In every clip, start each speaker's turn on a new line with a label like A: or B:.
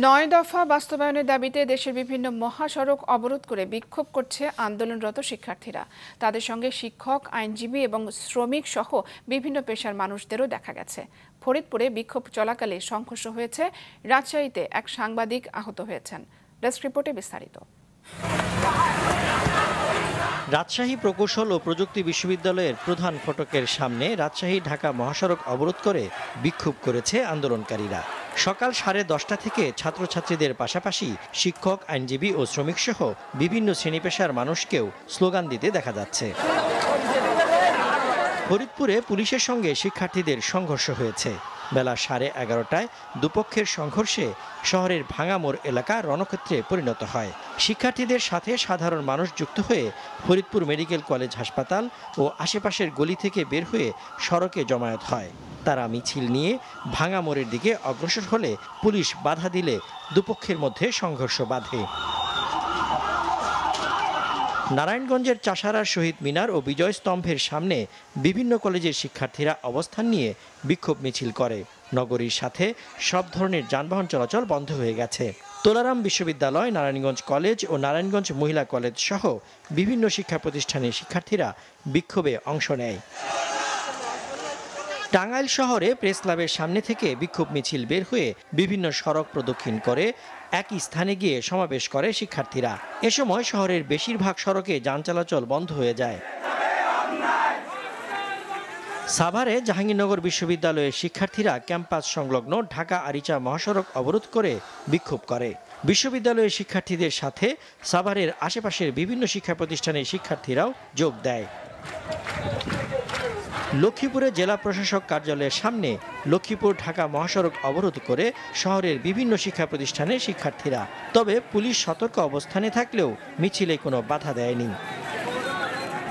A: ৯ দফা বাস্তবায়নের দাবিতে দেশের বিভিন্ন মহাসড়ক অবরোধ করে বিক্ষোভ করছে আন্দোলনরত শিক্ষার্থীরা। তাদের সঙ্গে শিক্ষক, আইনজীবী এবং শ্রমিক সহ বিভিন্ন পেশার মানুষদেরও দেখা গেছে। ফরিদপুরে বিক্ষোভ চলাকালে সংঘর্ষ হয়েছে, রাজশাহীতে এক সাংবাদিক আহত হয়েছেন। ডেস্ক রিপোর্টে বিস্তারিত।
B: রাজশাহী প্রকৌশল ও প্রযুক্তি বিশ্ববিদ্যালয়ের প্রধান ফটকের সামনে রাজশাহী ঢাকা মহাসড়ক অবরোধ করে বিক্ষোভ করেছে আন্দোলনকারীরা। সকাল 10:30 থেকে ছাত্রছাত্রীদের পাশাপাশি শিক্ষক, আইনজীবী ও শ্রমিক সহ বিভিন্ন শ্রেণী পেশার মানুষকেও স্লোগান দিতে দেখা যাচ্ছে। ফরিদপুরে পুলিশের সঙ্গে শিক্ষার্থীদের সংঘর্ষ হয়েছে। বেলা 11:30টায় দুপক্ষের সংঘর্ষে শহরের ভাঙামোড় এলাকা রণক্ষেত্রে পরিণত হয়। শিক্ষার্থীদের সাথে সাধারণ মানুষ যুক্ত হয়ে ফরিদপুর মেডিকেল কলেজ হাসপাতাল ও আশেপাশের গলি থেকে বের হয়ে সড়কে জমায়েত হয়। তারা মিছিল নিয়ে ভাঙামোড়ের দিকে অগ্রসর হলে পুলিশ বাধা দিলে দুপক্ষের মধ্যে সংঘর্ষ বাধে। নারায়ণগঞ্জের চাষারার শহীদ মিনার ও বিজয় স্তম্ভের সামনে বিভিন্ন কলেজের শিক্ষার্থীরা অবস্থান নিয়ে বিক্ষোভ মিছিল করে। নগরীর সাথে সব ধরনের যানবাহন চলাচল বন্ধ হয়ে গেছে। তোলারাম বিশ্ববিদ্যালয়, নারায়ণগঞ্জ কলেজ ও নারায়ণগঞ্জ মহিলা কলেজ সহ বিভিন্ন শিক্ষা প্রতিষ্ঠানের শিক্ষার্থীরা বিক্ষোভে অংশ নেয়। টাঙ্গাইল শহরে প্রেস ক্লাবের সামনে থেকে বিক্ষোভ মিছিল বের হয়ে বিভিন্ন সড়ক প্রদক্ষিণ করে একই স্থানে গিয়ে সমাবেশ করে শিক্ষার্থীরা। এ সময় শহরের বেশিরভাগ সড়কে যান চলাচল বন্ধ হয়ে যায়। সাভারে জাহাঙ্গীরনগর বিশ্ববিদ্যালয়ের শিক্ষার্থীরা ক্যাম্পাস সংলগ্ন ঢাকা আরিচা মহাসড়ক অবরোধ করে বিক্ষোভ করে। বিশ্ববিদ্যালয়ের শিক্ষার্থীদের সাথে সাভারের আশেপাশের বিভিন্ন শিক্ষা প্রতিষ্ঠানের শিক্ষার্থীরাও যোগ দেয়। লক্ষ্মীপুরে জেলা প্রশাসক কার্যালয়ের সামনে লক্ষ্মীপুর ঢাকা মহাসড়ক অবরোধ করে শহরের বিভিন্ন শিক্ষা প্রতিষ্ঠানের শিক্ষার্থীরা। তবে পুলিশ সতর্ক অবস্থানে থাকলেও মিছিলে কোনো বাধা দেয়নি।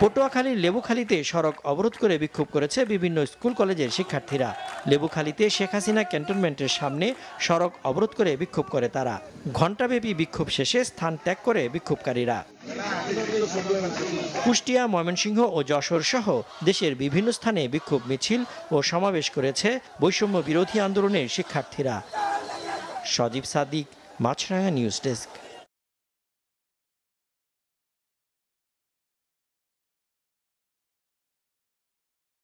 B: পটুয়াখালীর লেবুখালীতে সড়ক অবরোধ করে বিক্ষোভ করেছে বিভিন্ন স্কুল কলেজের শিক্ষার্থীরা। লেবুখালীতে শেখ হাসিনা ক্যান্টনমেন্টের সামনে সড়ক অবরোধ করে বিক্ষোভ করে তারা। ঘণ্টাব্যাপী বিক্ষোভ শেষে স্থান ত্যাগ করে বিক্ষোভকারীরা। কুষ্টিয়া, ময়মনসিংহ ও যশোর সহ দেশের বিভিন্ন স্থানে বিক্ষোভ মিছিল ও সমাবেশ করেছে বৈষম্য বিরোধী আন্দোলনের শিক্ষার্থীরা। সজীব সাদিক, মাছরাঙা নিউজ ডেস্ক।